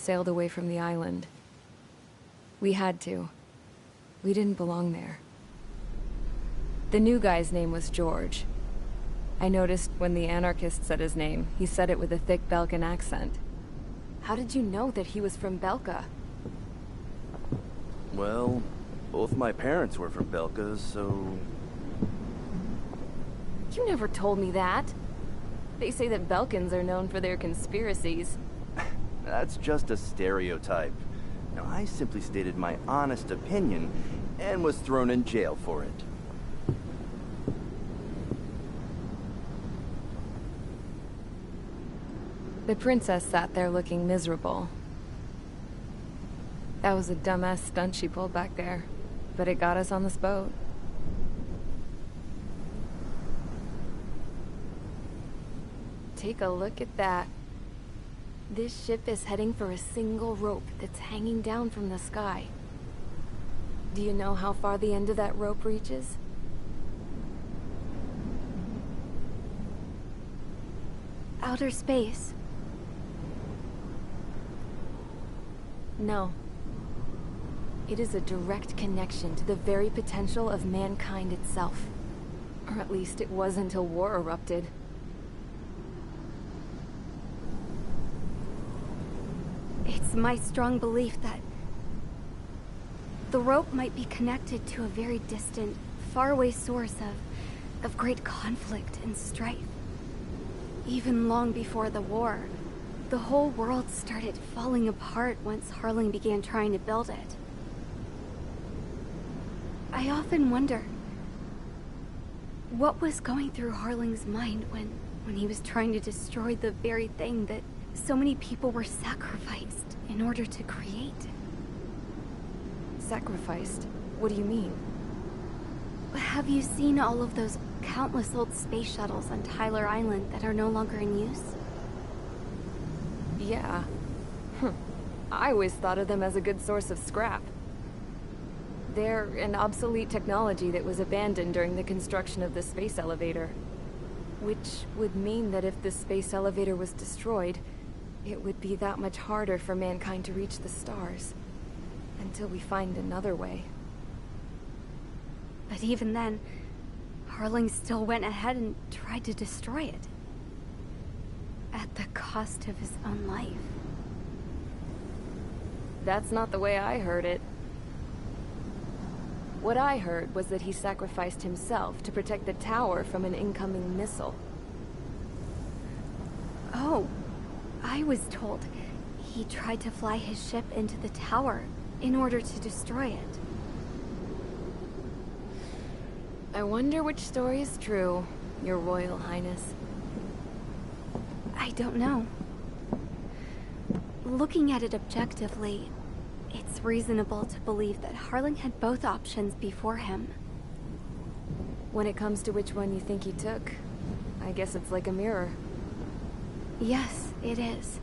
sailed away from the island. We had to. We didn't belong there. The new guy's name was George. I noticed when the anarchist said his name, he said it with a thick Belkan accent. How did you know that he was from Belka? Well, both my parents were from Belka, so... You never told me that. They say that Belkans are known for their conspiracies. That's just a stereotype. Now, I simply stated my honest opinion and was thrown in jail for it. The princess sat there looking miserable. That was a dumbass stunt she pulled back there, but it got us on this boat. Take a look at that. This ship is heading for a single rope that's hanging down from the sky. Do you know how far the end of that rope reaches? Outer space. No. It is a direct connection to the very potential of mankind itself. Or at least it was until war erupted. It's my strong belief that the rope might be connected to a very distant, faraway source of great conflict and strife. Even long before the war, the whole world started falling apart once Harling began trying to build it. I often wonder what was going through Harling's mind when he was trying to destroy the very thing that so many people were sacrificed in order to create. Sacrificed? What do you mean? Have you seen all of those countless old space shuttles on Tyler Island that are no longer in use? Yeah. I always thought of them as a good source of scrap. They're an obsolete technology that was abandoned during the construction of the space elevator. Which would mean that if the space elevator was destroyed, it would be that much harder for mankind to reach the stars. Until we find another way. But even then, Harling still went ahead and tried to destroy it. At the cost of his own life. That's not the way I heard it. What I heard was that he sacrificed himself to protect the tower from an incoming missile. Oh, I was told he tried to fly his ship into the tower in order to destroy it. I wonder which story is true, Your Royal Highness. I don't know. Looking at it objectively, it's reasonable to believe that Harling had both options before him. When it comes to which one you think he took, I guess it's like a mirror. Yes, it is.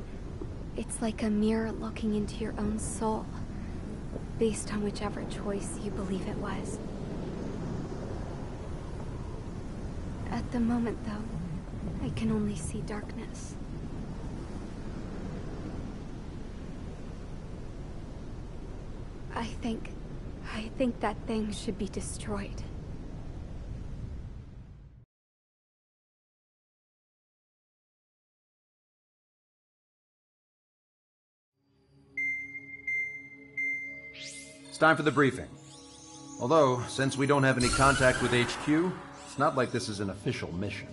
It's like a mirror looking into your own soul, based on whichever choice you believe it was. At the moment, though, I can only see darkness. I think that thing should be destroyed. It's time for the briefing. Although, since we don't have any contact with HQ, it's not like this is an official mission.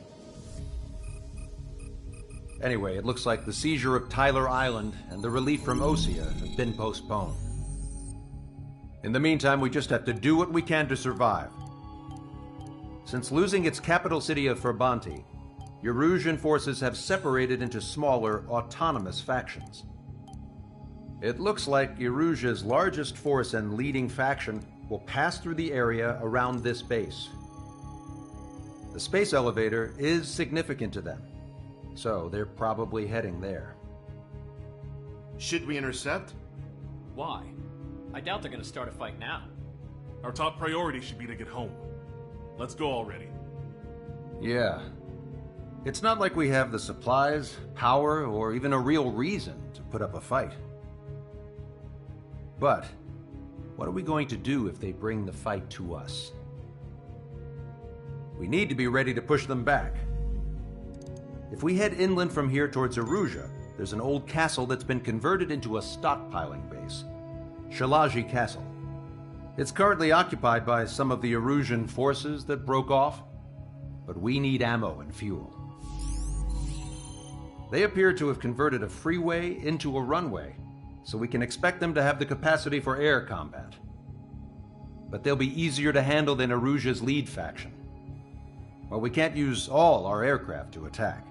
Anyway, it looks like the seizure of Tyler Island and the relief from Osea have been postponed. In the meantime, we just have to do what we can to survive. Since losing its capital city of Ferbanti, Erusian forces have separated into smaller, autonomous factions. It looks like Erusia's largest force and leading faction will pass through the area around this base. The space elevator is significant to them, so they're probably heading there. Should we intercept? Why? I doubt they're gonna start a fight now. Our top priority should be to get home. Let's go already. Yeah. It's not like we have the supplies, power, or even a real reason to put up a fight. But what are we going to do if they bring the fight to us? We need to be ready to push them back. If we head inland from here towards Erusia, there's an old castle that's been converted into a stockpiling base. Shalaji Castle. It's currently occupied by some of the Erusian forces that broke off, but we need ammo and fuel. They appear to have converted a freeway into a runway, so we can expect them to have the capacity for air combat. But they'll be easier to handle than Erusia's lead faction. Well, we can't use all our aircraft to attack.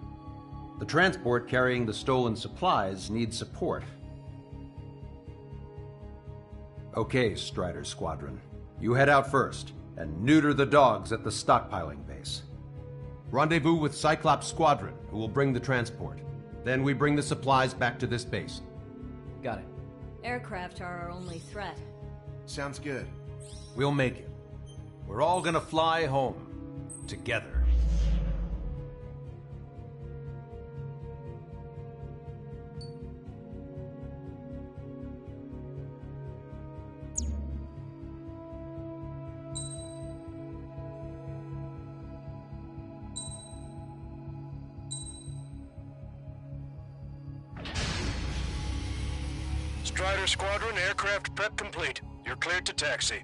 The transport carrying the stolen supplies needs support. Okay, Strider Squadron. You head out first, and neuter the dogs at the stockpiling base. Rendezvous with Cyclops Squadron, who will bring the transport. Then we bring the supplies back to this base. Got it. Aircraft are our only threat. Sounds good. We'll make it. We're all gonna fly home. Together. Strider Squadron, aircraft prep complete. You're cleared to taxi.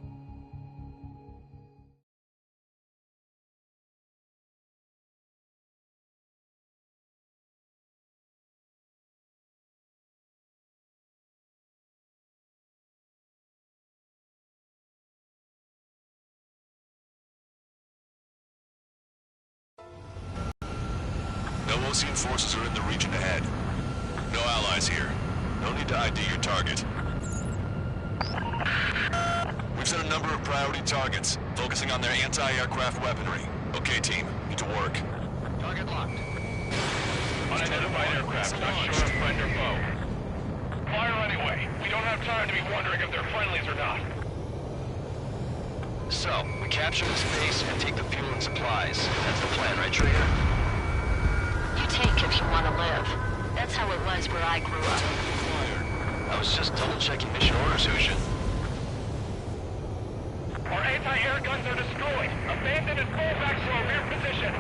No Osean forces are in the region ahead. No allies here. No need to ID your target. We've set a number of priority targets, focusing on their anti-aircraft weaponry. Okay, team. Need to work. Target locked. Unidentified aircraft, not sure if friend or foe. Fire anyway. We don't have time to be wondering if they're friendlies or not. So, we capture this base and take the fuel and supplies. That's the plan, right, Trigger? You take if you want to live. That's how it was where I grew up. I was just double-checking mission orders, Hushin. Our anti-air guns are destroyed. Abandon and fall back to our rear position.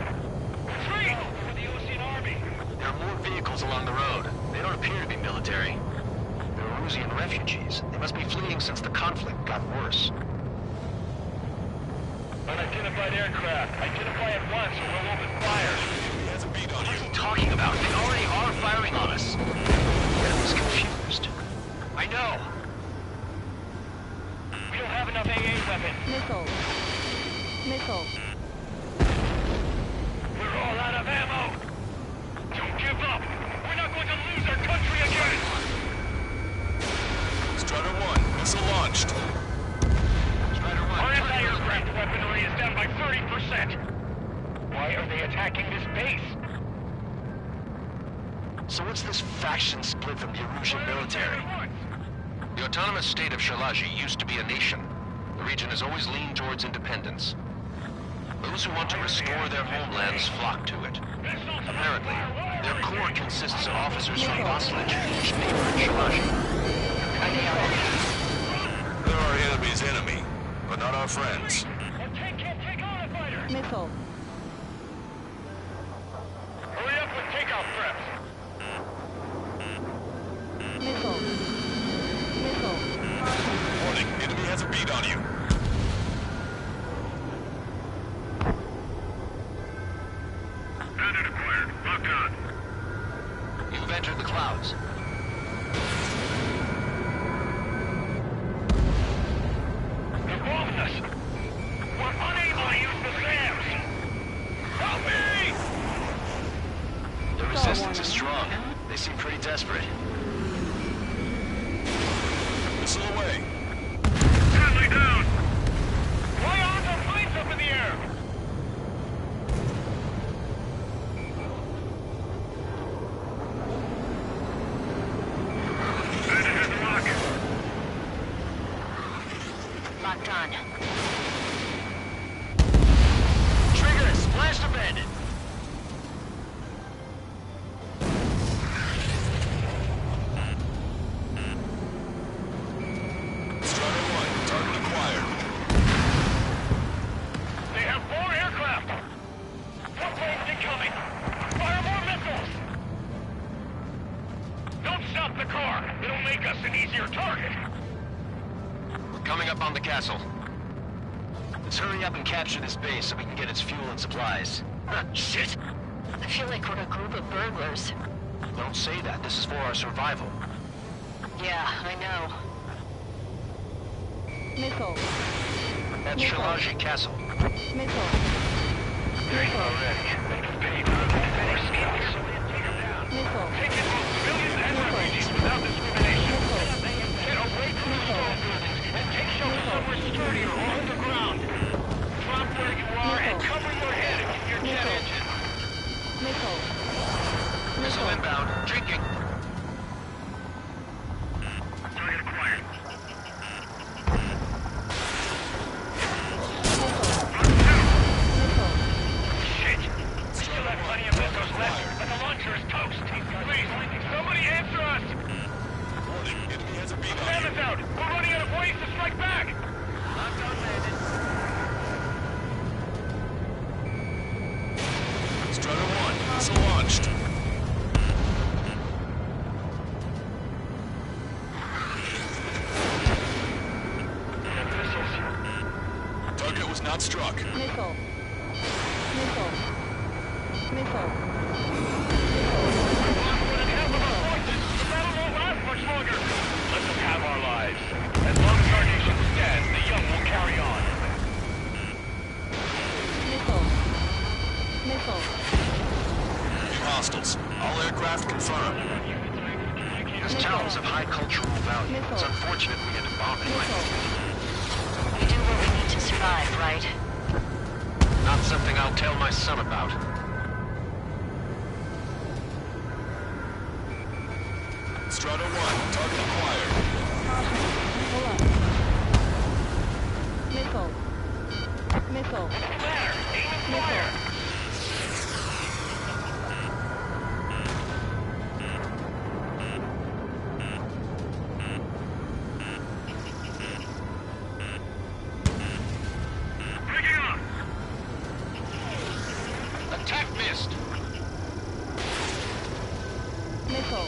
Retreat! For the Osean Army. There are more vehicles along the road. They don't appear to be military. They're Erusian refugees. They must be fleeing since the conflict got worse. Unidentified aircraft. Identify at once or we'll open fire. What are you talking about? They already are firing on us. I was confused. I know. We don't have enough AA weapons. Missile. Missile. We're all out of ammo. Don't give up. We're not going to lose our country again. Strider 1, missile launched. Strider 1. Our anti-aircraft weaponry is down by 30%. Why are they attacking this base? So what's this faction split from the Erusian military? The autonomous state of Shalaji used to be a nation. The region has always leaned towards independence. Those who want to restore their homelands flock to it. Apparently, their core consists of officers from Vaslage, each neighboring Shalaji. They're our enemy's enemy, but not our friends. Missile. Hurry up with takeoff preps. Missile. Missile. Warning, enemy has a bead on you. Bandit acquired. Locked on. You've entered the clouds. They're bombing us. We're unable to use the SAMs. Help me! The resistance is strong. They seem pretty desperate. Missile away. Friendly down! Why aren't our planes up in the air? Bandit has a rocket. Locked on. Trigger, splash the bandit! make us an easier target. We're coming up on the castle. Let's hurry up and capture this base so we can get its fuel and supplies. Shit. I feel like we're a group of burglars. Don't say that. This is for our survival. Yeah, I know. Missile. That's Shalaji Castle. Missile. Already. Make us pay for the finish skills. Missile. Take in both civilians and refugees without discrimination. Get away from the stone buildings and take shelter somewhere sturdier or underground. Drop where you are and cover your head if you're jet engine. Missile. Missile inbound. Drinking. Target acquired. Shit. We still have plenty of missiles left, but the launcher is toast. Please, somebody answer us. Warning, enemy has a beat on Stand you. us out. We're running out of ways to strike back. Strutter 1, missile launched. Target was not struck. Missile. Missile. Missile. The battle won't last much longer. Let them have our lives. As long as our nation stands, the young will carry on. Missile. Missile. Hostiles. All aircraft confirmed. This town is of high cultural value. It's unfortunate we had to bomb it. We do what we need to survive, right? Not something I'll tell my son about. Strutter 1, target acquired. Pull up. Missile. Missile. Ladder, aim and fire. Picking up. Attack missed. Missile.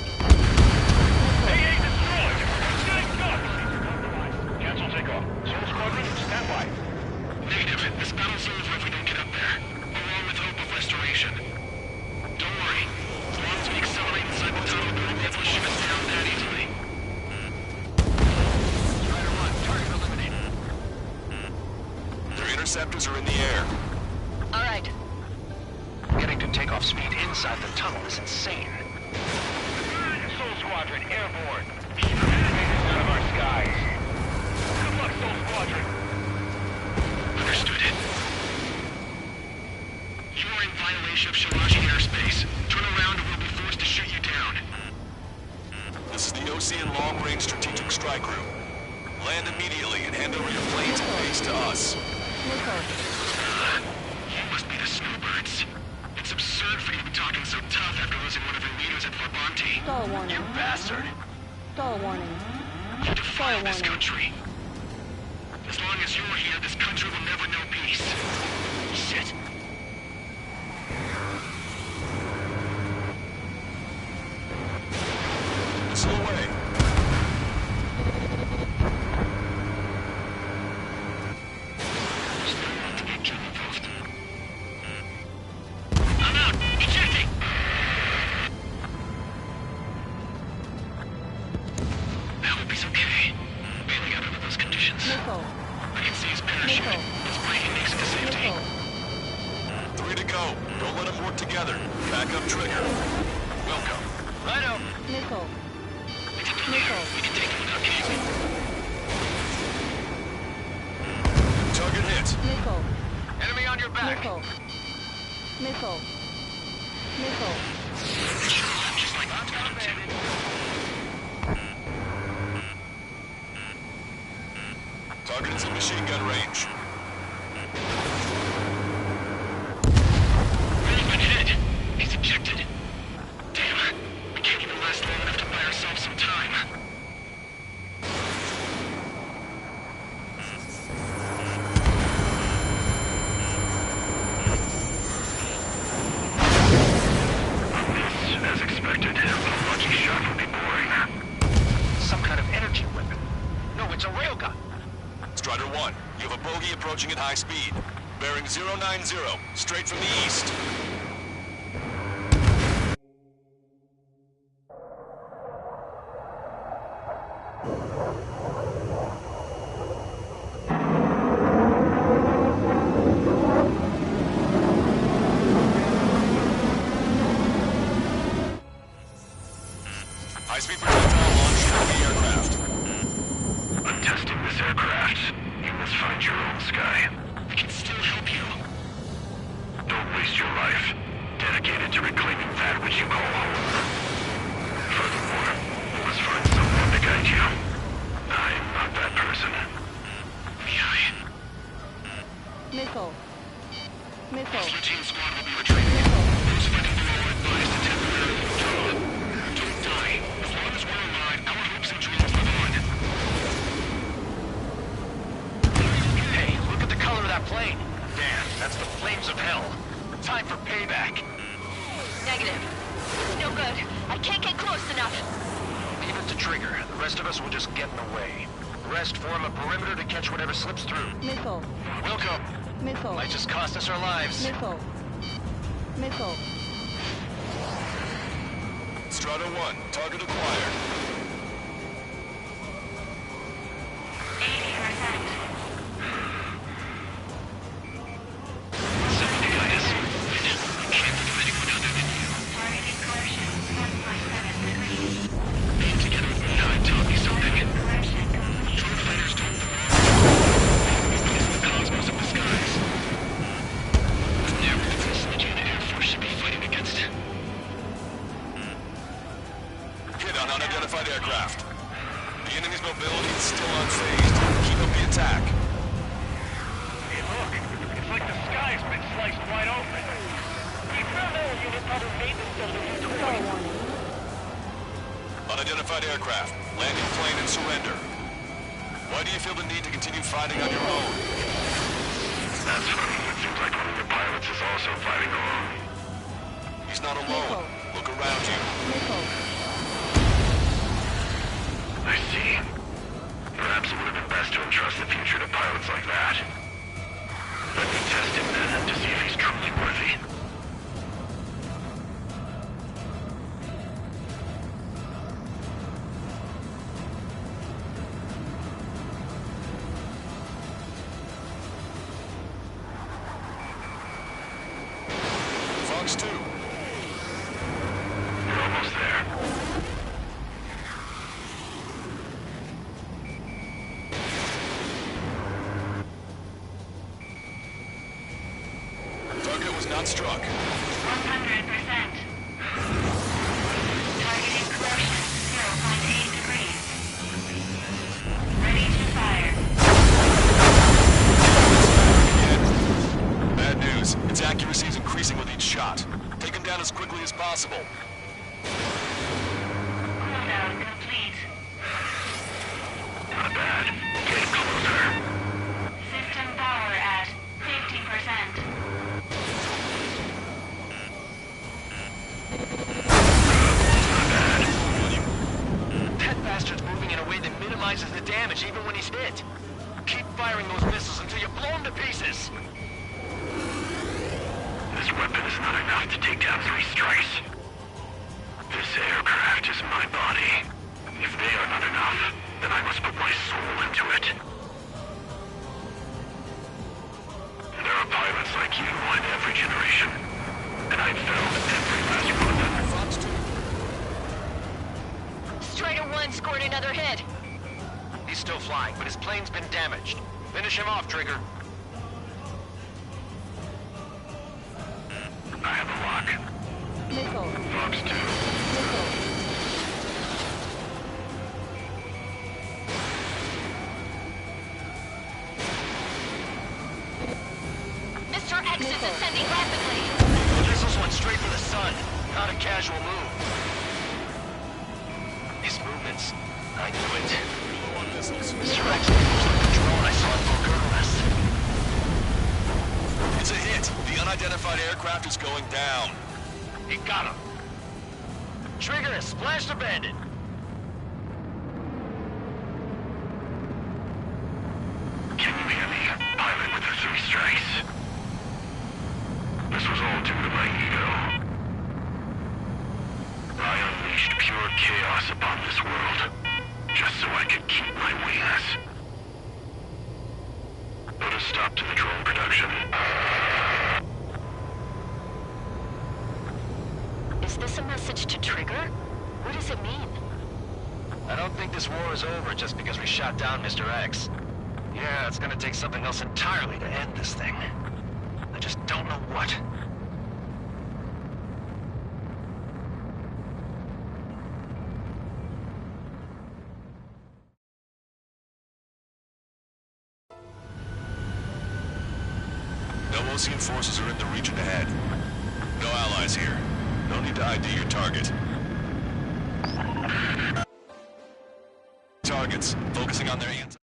AA destroyed. Getting guns. Cancel takeoff. Soul Squadron, stand by. Negative. This battle's over if we don't get up there. Along with hope of restoration. Don't worry. As long as we accelerate inside the tunnel, we won't be able to shoot us down that easily. Strider 1, target eliminated. Their interceptors are in the air. All right. Getting to takeoff speed inside the tunnel is insane. Soul Squadron, airborne. Keep the invaders out of our skies. Good luck, Soul Squadron. Understood. You are in violation of Shalaji airspace. Turn around or we'll be forced to shoot you down. This is the Ocean Long-Range Strategic Strike Group. Land immediately and hand over your planes and base to us. Missile. You must be the snowbirds. It's absurd for you to be talking so tough after losing one of your leaders at Farbante. Stall warning. You bastard! Stall warning. You defile Stall this warning. country. As long as you're here, this country will never know peace. Shit. Missile away. I'm out! Ejecting! I hope he's okay. Bailing out under those conditions. Missile. I can see his parachute. Missile. It's breaking next to safety. Missile. 3 to go. Don't let them work together. Back up trigger. Welcome. Righto. Missile. Missile. We can take it without casing. Target hit. Missile. Enemy on your back. Missile. Missile. Missile. Just like that time, too. Target is in machine gun range. We've been hit. He's ejected. Damn. We can't even last long enough to buy ourselves some time. As expected, a lucky shot would be boring. Some kind it's a railgun. Strider 1, you have a bogey approaching at high speed. Bearing 090, straight from the east. High-speed projectile launched from the aircraft. I'm testing this aircraft. You must find your own sky. I can still help you. Don't waste your life. Dedicate it to reclaiming that which you call home. Furthermore, you must find someone to guide you. I am not that person. Missile. Missile. Routine squad will be retrieving you. Those fighting below are advised to temporarily withdraw. Don't die. As long as we're alive, our hopes and dreams live on. Hey, look at the color of that plane. Damn, that's the flames of hell. Time for payback. Negative. No good. I can't get close enough. Leave it to Trigger. The rest of us will just get in the way. The rest form a perimeter to catch whatever slips through. Missile. Welcome. Missile. Might just cost us our lives. Missile. Missile. Strider 1, target acquired. 80%. 70 I can't think of anyone other than you. Targeting coercion 1.7 degrees. Being together with me now taught me something. Drone fighters don't belong. It's the cosmos of the skies. The narrative is the Air Force should be fighting against. Hit on unidentified aircraft. The enemy's mobility is still unfazed. Keep up the attack. Hey, look. It's like the sky's been sliced wide open. The experimental unit probably made this building into toy. Unidentified aircraft. Landing plane and surrender. Why do you feel the need to continue fighting on your own? That's funny. It seems like one of your pilots is also fighting alone. He's not alone. Look around you. Missile. I see. Perhaps it would have been best to entrust the future to pilots like that. Let me test him then to see if he's truly worthy. Fox 2. You're almost there. Target was not struck. 100%. Targeting coercion 0.8 degrees. Ready to fire. Again. Bad news. Its accuracy is increasing with each shot. Take him down as quickly as possible. Cooldown complete. Not bad. Getting closer. System power at 50%. That bastard's moving in a way that minimizes the damage even when he's hit. Keep firing those missiles until you blow him to pieces. This weapon is not enough to take down 3 strikes. This aircraft is my body. If they are not enough, then I must put my soul into it. There are pilots like you in every generation, and I've found every last one of them. Fox 2. Strider 1 scored another hit. He's still flying, but his plane's been damaged. Finish him off, Trigger. I have a lock. Missile. Fox 2. Missile. Mr. X is ascending rapidly. The missiles went straight for the sun. Not a casual move. His movements. I knew it. Mr. X moves like the drone I saw at Volkernes. It's a hit. The unidentified aircraft is going down. He got him. Trigger has splashed abandoned. Can you hear me? Pilot with the 3 strikes. This was all due to my ego. I unleashed pure chaos upon this world, just so I could keep my wings. Put a stop to the drone production. Is this a message to Trigger? What does it mean? I don't think this war is over just because we shot down Mr. X. Yeah, it's gonna take something else entirely to end this thing. I just don't know what. No Osean forces are in the region ahead. No allies here. No need to ID your target. Targets, focusing on their hands.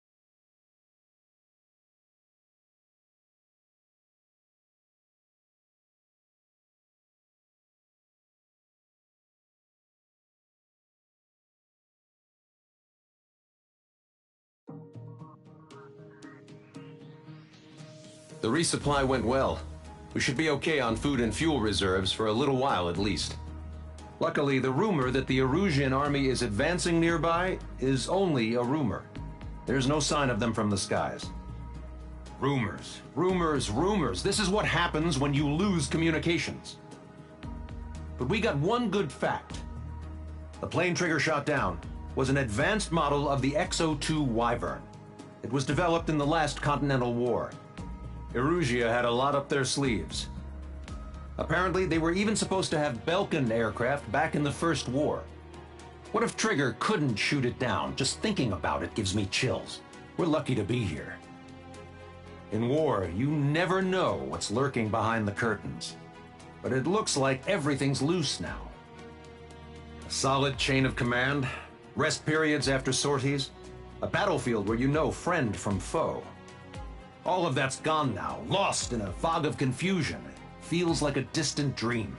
The resupply went well. We should be okay on food and fuel reserves for a little while at least. Luckily, the rumor that the Erusian army is advancing nearby is only a rumor. There's no sign of them from the skies. Rumors, rumors, rumors. This is what happens when you lose communications. But we got one good fact. The plane Trigger shot down was an advanced model of the XO2 Wyvern. It was developed in the last Continental War. Erusia had a lot up their sleeves. Apparently, they were even supposed to have Belkin aircraft back in the First War. What if Trigger couldn't shoot it down? Just thinking about it gives me chills. We're lucky to be here. In war, you never know what's lurking behind the curtains. But it looks like everything's loose now. A solid chain of command, rest periods after sorties, a battlefield where you know friend from foe. All of that's gone now, lost in a fog of confusion. It feels like a distant dream.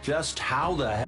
Just how the hell